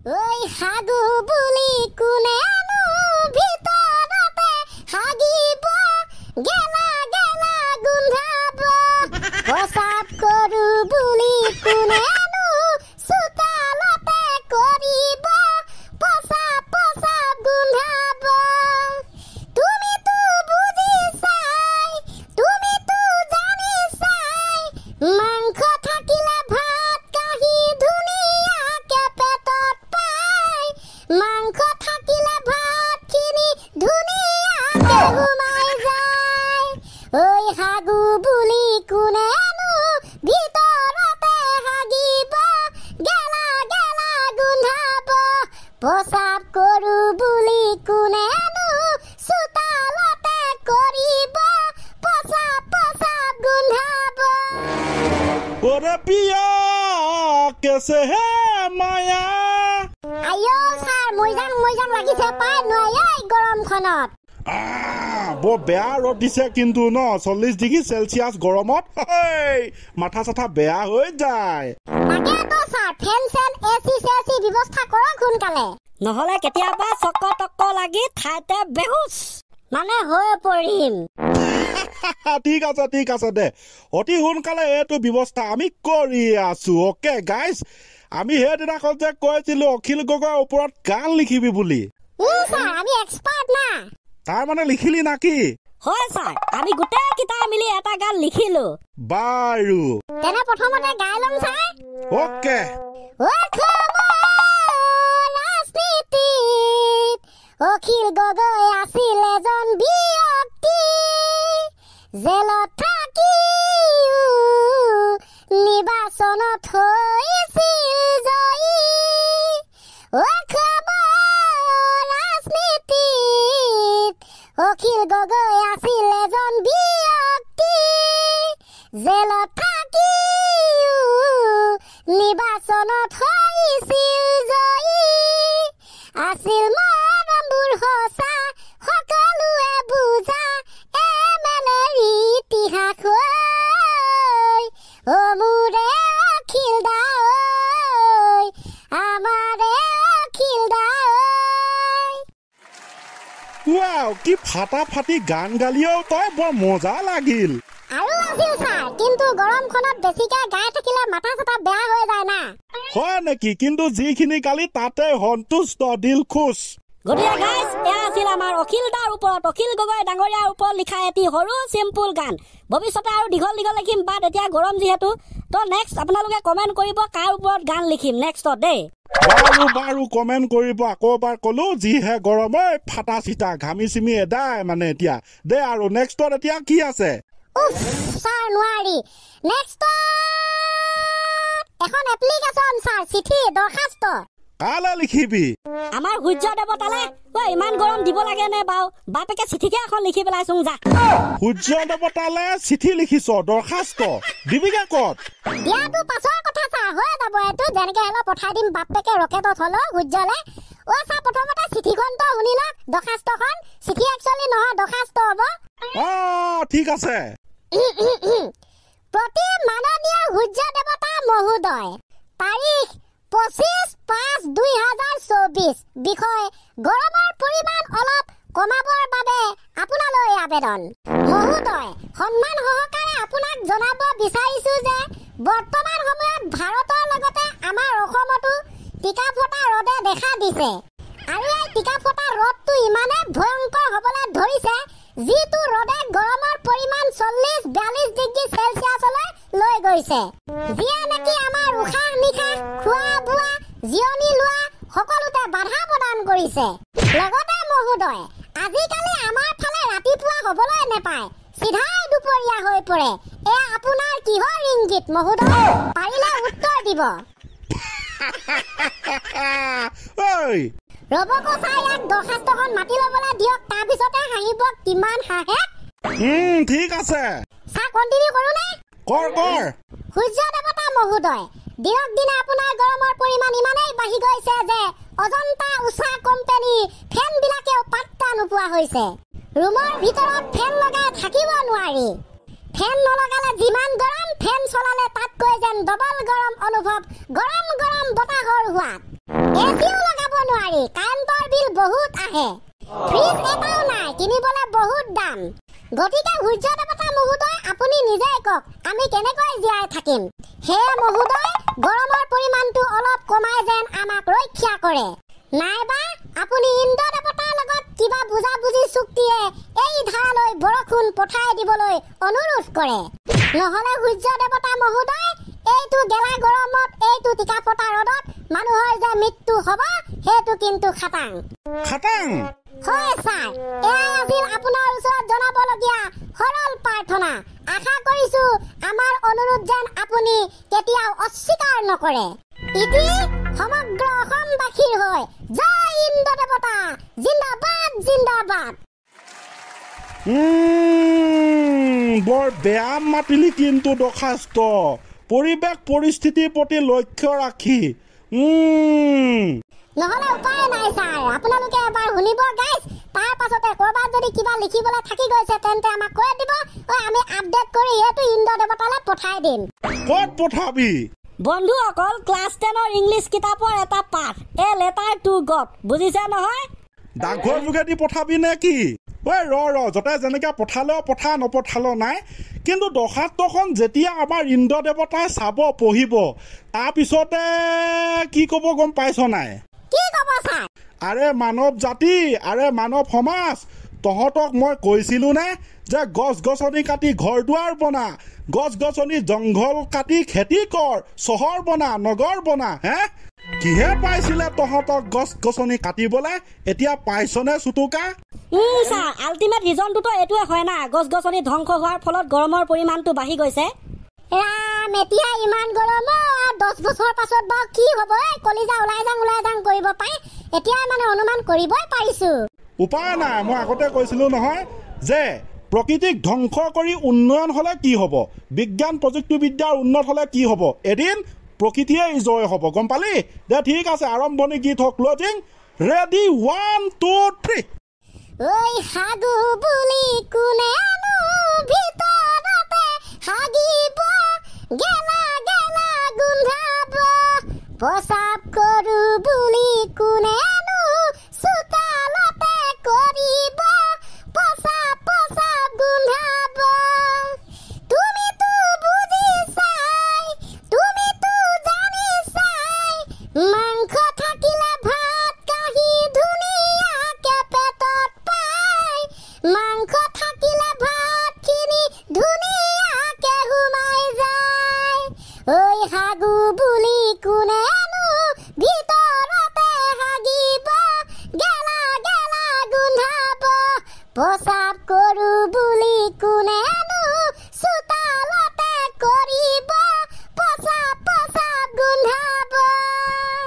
ঐ হাগু বুলি কোনেনো ভিতৰতে হাগিব গেলা গেলা গোন্ধাব প্ৰসাৱ কৰো বুলি কোনেনো চোতালতে কৰিব প্ৰসাৱ প্ৰসাৱ গোন্ধাব তুমিতো বুজি চাই তুমিতো জানি চাই মাংস থাকিলে ভাত কাহি ধুনীয়াকে পেটত পায় মাংস থাকিলে ভাতখিনি ধুনীয়াকে সোমাই যায় ঐ হাগু বুলি কোনেনো ভিতৰতে হাগিব গেলা গেলা গোন্ধাব প্ৰসাৱ কৰো বুলি কোনেনো চোতালতে কৰিব প্ৰসাৱ প্ৰসাৱ গোন্ধাব ওৰে পিয়া কেসে হে মায়া আইও স্যাৰ মইজাং লাগিছে পাই নয় এই গৰমখনত বৰ বেয়া ৰ'দ দিছে কিন্তু ন 40 ডিগ্ৰী সেলসিয়াস গৰমত মাথা চাথা বেয়া হৈ যায় তাকেতো স্যাৰ ফেন এসি ব্যৱস্থা কৰক সোনকালে নহলে কেতিয়াবা চক্ক টক্ক লাগি ঠাইতে বেহুচ মানে হৈ পৰিম ঠিক আছে দে অতি সোনকালে এইটো ব্যৱস্থা আমি কৰি আছো ওকে গাইজ আমি সেইদিনাখন যে কৈছিলো অখিল গগৈৰ ওপৰত গান লিখিবি বুলি স্যাৰ আমি এক্সপাৰ্ট না তাৰ মানে লিখিলি নাকি হয় স্যাৰ আমি গোটেই কিটা মিলি এটা গান লিখিলো বাৰু তেনে প্ৰথমতে গাই লম স্যাৰ ওকে ৰাজনীতিত অখিল গগৈ আছিল এজন ব্যক্তি জেলত থাকিও নিৰ্বাচনত হৈছিল জয়ী ৰাজনীতিত অখিল গগৈ আছিল এজন ব্যক্তি জেলত থাকিও নিৰ্বাচনত হৈছিল জয়ী আছিল মৰমবোৰ সঁচা সকলোৱে বুজা এমেলেৰ ইতিহাস মোৰে অখিল দা আমাৰে অখিল দা ৱাও কি ফাটাফাটি গান গালিও তই বৰ মজা লাগিল আৰু আছিল স্যাৰ কিন্তু গৰমখনত বেছিকৈ গাই থাকিলে মাথা চাথা বেয়া হৈ যায় না হয় নেকি কিন্তু যিখিনি গালি তাতে সন্তুষ্ট দিল খুশ গতিকে গাইজ এয়া আছিল আমাৰ অখিল দাৰ ওপৰত অখিল গগৈ ডাঙৰীয়াৰ ওপৰত লিখা এটি সৰু চিম্পুল গান ভৱিষ্যতে আৰু দীঘল লিখিম বাট এতিয়া গৰম যিহেতু তো নেক্সট আপোনালোকে কমেণ্ট কৰিব কাৰ ওপৰত গান লিখিম নেক্সটত দেই বাৰু কমেণ্ট কৰিব আকৌ এবাৰ ক'লো যিহে গৰমে ফাটা চিটা ঘামি চিমি এদাই মানে এতিয়া দে আৰু নেক্সটত এতিয়া কি আছে স্যাৰ নোৱাৰি নেক্সট এখন এপ্লিকেশন স্যাৰ চিঠি দৰখাস্ত কালে লিখিবি আমাৰ সূৰ্য দেৱতালে ইমান গৰম দিব লাগে নে বাও বাপেকে চিঠিকে এখন লিখি পেলাইছো যা সূৰ্য দেৱতালে চিঠি লিখিছ দৰখাস্ত দিবিগে ক'ত দিয়াটো পাছৰ কথা স্যাৰ হৈ যাব এটো যেনেকে হলো পঠাই দিম বাপেকে ৰকেটত হলো সূৰ্যলে স্যাৰ প্ৰথমতে চিঠিখন তো শুনি লওক দৰখাস্তখন চিঠি একচুয়ালি নহয় দৰখাস্ত হ'ব ঠিক আছে প্ৰতি মাননীয় সূৰ্য দেৱতা মহোদয় তাৰিখ 25/5/2024 বিষয় গৰমৰ পৰিমাণ অলপ কমাবৰ বাবে আপোনালৈ আবেদন মহোদয় সন্মান সহকাৰে আপোনাক জনাব বিচাৰিছো যে বৰ্তমান সময়ত ভাৰতৰ লগতে আমাৰ অসমতো টিকাফটা ৰদে দেখা দিছে আৰু এই টিকাফটা ৰদটো ইমানে ভয়ংকৰ হ'বলৈ ধৰিছে যিটো ৰদে গৰমৰ পৰিমাণ 40-42 ডিগ্ৰী সেলসিয়াছলৈ লৈ গৈছে যিয়ে নেকি আমাৰ উশাহ নিশাহ খোৱা বোৱা জিৰণি লোৱা সকলোতে বাধা প্ৰদান কৰিছে লগতে মহোদয় আজিকালি আমাৰ ফালে ৰাতিপুৱা হ'বলৈ নেপায় সিধাই দুপৰীয়া হৈ পৰে এয়া আপোনাৰ কিহৰ ইংগিত মহোদয় পাৰিলে উত্তৰ দিব ৰবকো চাই এক দৰখাস্তখন মাতি ল'বলৈ দিয়ক তাৰপিছতে হাঁহিব কিমান হাঁহে ঠিক আছে স্যাৰ কণ্টিনিউ কৰোঁনে কৰ সূৰ্য দেৱতা মহোদয় দিনক দিনে আপোনাৰ গৰমৰ পৰিমাণ ইমানেই বাঢ়ি গৈছে যে অজন্তা উষা কোম্পানীৰ ফেনবিলাকেও পাত্তা নোপোৱা হৈছে ৰুমৰ ভিতৰত ফেন লগাই থাকিব নোৱাৰি ফেন নলগালে যিমান গৰম ফেন চলালে তাতকৈ যেন ডবল গৰম অনুভৱ গৰম বতাহৰ হোৱাত এচিও লগাব নোৱাৰি, কাৰেণ্টৰ বিল বহুত আহে, ফ্ৰিজ এটাও নাই, কিনিবলৈ বহুত দাম। গতিকে সূৰ্য দেৱতা মহোদয় আপুনি নিজেই কওক আমি কেনেকৈ জীয়াই থাকিম। হে মহোদয়, গৰমৰ পৰিমাণটো অলপ কমাই যেন আমাক ৰক্ষা কৰে, নাইবা আপুনি ইন্দ্ৰ দেৱতাৰ লগত কিবা বুজাবুজি চুক্তিয়ে এই ধাৰালৈ বৰষুণ পঠাই দিবলৈ অনুৰোধ কৰে। নহলে সূৰ্য দেৱতা মহোদয়, এইটো গেলা গৰমত, এইটো টিকা ফটা ৰ'দত মানুহৰ যে মৃত্যু হ'ব সেইটো কিন্তু খাটাং। খাটাং হয় ছাৰ, এয়াই আছিল আপোনাৰ ওচৰত জনাবলগীয়া সৰল প্ৰাৰ্থনা। আশা কৰিছো আমাৰ অনুৰোধ যেন আপুনি কেতিয়াও অস্বীকাৰ নকৰে। ইতি সমগ্ৰ অসমবাসীৰ হৈ জয় ইন্দ্ৰ দেৱতা, জিন্দাবাদ জিন্দাবাদ। বৰ বেয়া মাতিলি কিন্তু দৰ্খাস্ত, পৰিৱেশ পৰিস্থিতিৰ প্ৰতি লক্ষ্য ৰাখি। নহলে উপায় নাই ছাৰ, আপোনালোকে এবাৰ শুনিব গাইজ, তাৰ পাছতে কৰবাত যদি কিবা লিখিবলৈ থাকি গৈছে তেন্তে আমাক কৈ দিব, আমি আপডেট কৰি এইটো ইন্দ্ৰ দেৱতালৈ পঠাই দিম। ক'ত পঠাবি? বন্ধুসকল, ক্লাছ 10ৰ ইংলিছ কিতাপৰ এটা পাঠ, এ লেটাৰ টু গড, বুজিছে নহয়? ডাকঘৰ যোগেদি পঠাবি নে কি? যতে যেনেকে পঠালেও পঠা, নপঠালেও নাই, কিন্তু দৰ্খাস্তখন যেতিয়া আমাৰ ইন্দ্ৰ দেৱতাই চাব পঢ়িব, তাৰপিছতে কি ক'ব গম পাইছ নাই? কি ক'ব ছাৰ? আৰে মানৱ জাতি, আৰে মানৱ সমাজ, তহঁতক মই কৈছিলো নে যে গছ গছনি কাটি ঘৰ দুৱাৰ বনা, গছ গছনি জংঘল কাটি খেতি কৰ, চহৰ বনা, নগৰ বনা। কিহে পাইছিলে তহঁতক গছ গছনি কাটিবলে? এতিয়া পাইছনে চুটুকা? ছাৰ, আল্টিমেট ৰিজনটোতো এইটোৱে হয় না, গছ গছনি ধ্বংস হোৱাৰ ফলত গৰমৰ পৰিমাণটো বাঢ়ি গৈছে। ৰাম, এতিয়া ইমান গৰম, 10 বছৰ পাছত বাৰু কি হ'ব? কলিজা ওলাই যাং কৰিব পাই, এতিয়াই মানে অনুমান কৰিবই পাৰিছো। উপায় নাই, মই আগতে কৈছিলো নহয় যে প্ৰকৃতিক ধ্বংস কৰি উন্নয়ন হলে কি হ'ব, বিজ্ঞান প্ৰযুক্তিবিদ্যাৰ উন্নত হলে কি হ'ব, এদিন প্ৰকৃতিয়ে জয় হ'ব, গম পালি? দে ঠিক আছে, আৰম্ভণি গীত হওক, ক্লজিং ৰেডি, 1 2 3। ঐ হাগু বুলি কোনেনো ভিতৰতে হাগিব, গেলা গেলা গোন্ধাব, প্ৰসাৱ কৰো বুলি কোনেনো চোতালতে কৰিব, প্ৰসাৱ প্ৰসাৱ গোন্ধাব। তুমিতো বুজি চাই, তুমিতো জানি চাই, মাংস থাকিলে ভাত কাঢ়ি ধুনীয়াকে পেটত পায়, মাংস থাকিলে ভাত খিনি ধুনীয়াকে সোমাই যায়। ঐ হাগু বুলি কোনেনো ভিতৰতে হাগিব, গেলা গেলা গোন্ধাব, পচা